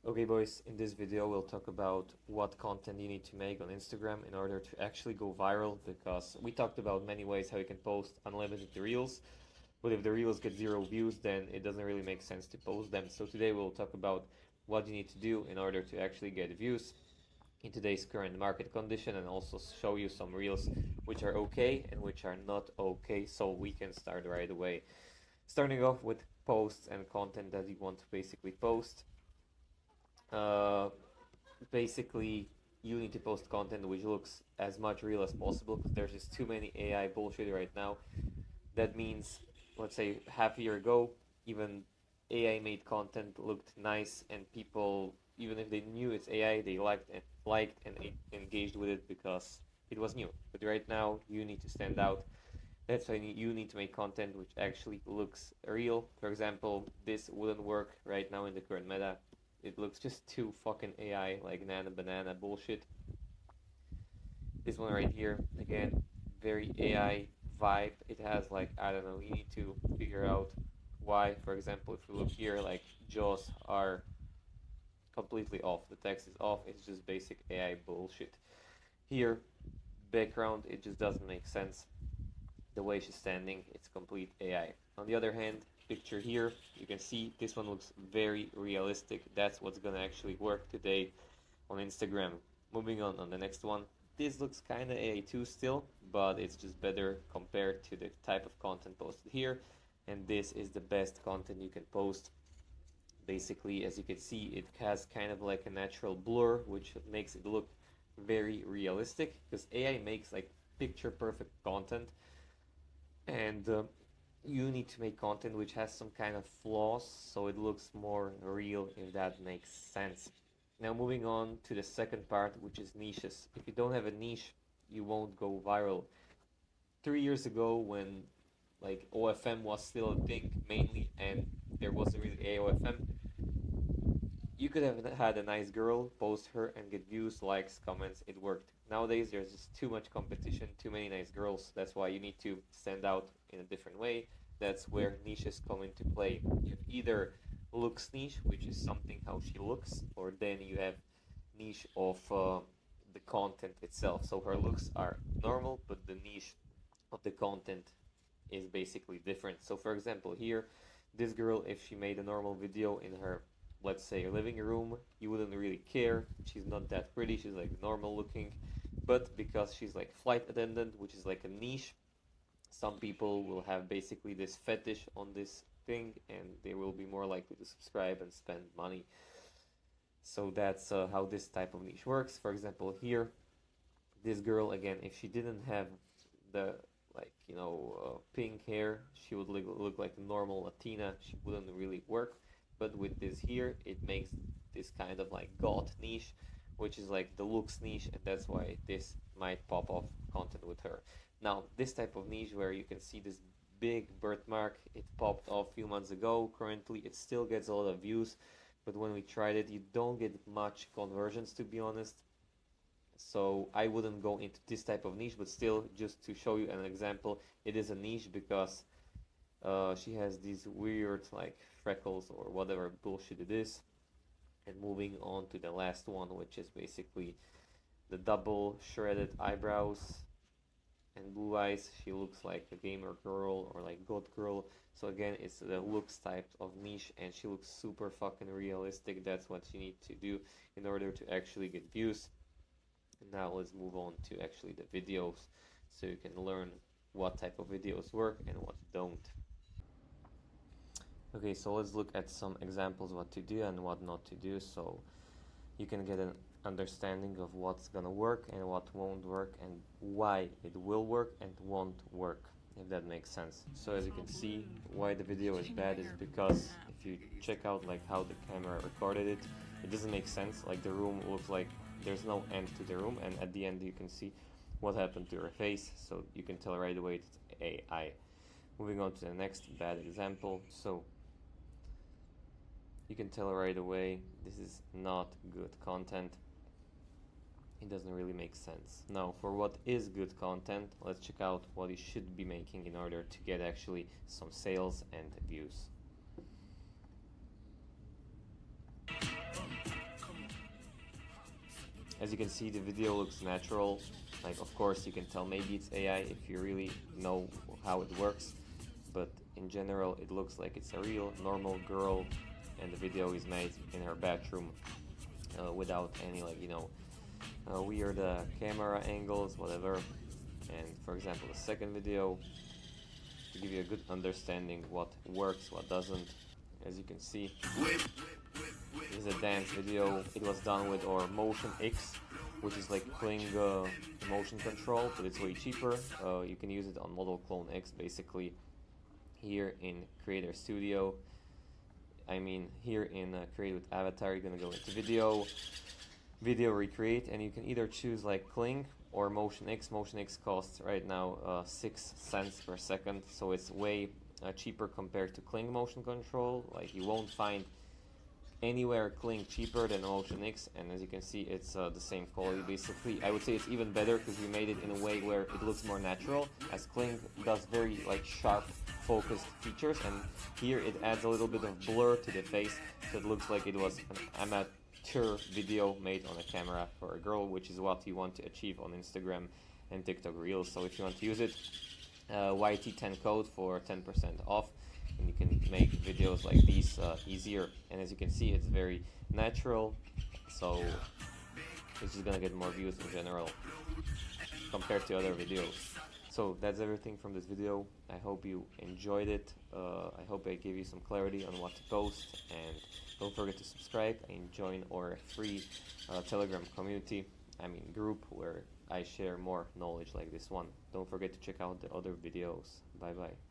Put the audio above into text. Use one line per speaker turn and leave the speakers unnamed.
Okay boys, in this video we'll talk about what content you need to make on Instagram in order to actually go viral, because we talked about many ways how you can post unlimited reels, but if the reels get 0 views, then it doesn't really make sense to post them. So today we'll talk about what you need to do in order to actually get views in today's current market condition, and also show you some reels which are okay and which are not okay, so we can start right away. Starting off with posts and content that you want to basically post. Basically, you need to post content which looks as much real as possible, because there's just too many AI bullshit right now. That means, let's say half a year ago, even AI made content looked nice, and people, even if they knew it's AI, they liked and engaged with it because it was new. But right now, you need to stand out. That's why you need to make content which actually looks real. For example, this wouldn't work right now in the current meta. It looks just too fucking AI, like nana banana bullshit. This one right here, again, very AI vibe. It has, like, I don't know, you need to figure out why. For example, if you look here, like, jaws are completely off. The text is off. It's just basic AI bullshit. Here, background, it just doesn't make sense. The way she's standing, it's complete AI. On the other hand, picture here, you can see this one looks very realistic. That's what's gonna actually work today on Instagram. Moving on the next one. This looks kinda AI too still, but it's just better compared to the type of content posted here. And this is the best content you can post. Basically, as you can see, it has kind of like a natural blur, which makes it look very realistic, because AI makes like picture perfect content, and you need to make content which has some kind of flaws, so it looks more real, if that makes sense. Now moving on to the second part, which is niches. If you don't have a niche, you won't go viral. 3 years ago, when like OFM was still a thing mainly, and there wasn't really AOFM, you could have had a nice girl, post her, and get views, likes, comments. It worked. Nowadays, there's just too much competition, too many nice girls. That's why you need to stand out in a different way. That's where niches come into play. You have either looks niche, which is something how she looks, or then you have niche of the content itself. So her looks are normal, but the niche of the content is basically different. So for example, here, this girl, if she made a normal video in her, let's say, living room, you wouldn't really care. She's not that pretty, she's like normal looking. But because she's like flight attendant, which is like a niche, some people will have basically this fetish on this thing, and they will be more likely to subscribe and spend money. So that's how this type of niche works. For example, here, this girl, again, if she didn't have the, like, pink hair, she would look like a normal Latina. She wouldn't really work. But with this here, it makes this kind of like goth niche, which is like the looks niche, and that's why this might pop off content with her. Now, this type of niche where you can see this big birthmark, it popped off a few months ago. Currently, it still gets a lot of views, but when we tried it, you don't get much conversions, to be honest. So I wouldn't go into this type of niche, but still, just to show you an example, it is a niche because she has these weird like freckles or whatever bullshit it is. And moving on to the last one, which is basically the double shredded eyebrows and blue eyes. She looks like a gamer girl or like goth girl. So again, it's the looks type of niche, and she looks super fucking realistic. That's what you need to do in order to actually get views. And now let's move on to actually the videos, so you can learn what type of videos work and what don't. Okay, so let's look at some examples what to do and what not to do, so you can get an understanding of what's gonna work and what won't work, and why it will work and won't work, if that makes sense. So as you can see, why the video is bad is because if you check out like how the camera recorded it, it doesn't make sense. Like, the room looks like there's no end to the room, and at the end you can see what happened to her face, so you can tell right away it's AI. Moving on to the next bad example. So you can tell right away this is not good content. It doesn't really make sense. Now, for what is good content, let's check out what you should be making in order to get actually some sales and views. As you can see, the video looks natural. Like, of course, you can tell maybe it's AI if you really know how it works, but in general, it looks like it's a real normal girl, and the video is made in her bathroom without any, like, weird camera angles, whatever. And for example, the second video, to give you a good understanding what works, what doesn't. As you can see, this is a dance video. It was done with our Motion X, which is like Kling motion control, but it's way cheaper. You can use it on Model Clone X, basically, here in Creator Studio. I mean, here in Create with Avatar, you're gonna go into Video Recreate, and you can either choose like Kling or Motion X. Motion X costs right now 6 cents per second, so it's way cheaper compared to Kling motion control. Like, you won't find anywhere Kling cheaper than Motion X, and as you can see, it's the same quality basically. I would say it's even better because we made it in a way where it looks more natural, as Kling does very like sharp focused features, and here it adds a little bit of blur to the face, so it looks like it was an amateur video made on a camera for a girl, which is what you want to achieve on Instagram and TikTok Reels. So if you want to use it, YT10 code for 10% off, and you can make videos like these easier. And as you can see, it's very natural, so it's just gonna get more views in general compared to other videos. So that's everything from this video. I hope you enjoyed it. I hope I gave you some clarity on what to post, and don't forget to subscribe and join our free Telegram community, group, where I share more knowledge like this one. Don't forget to check out the other videos. Bye bye.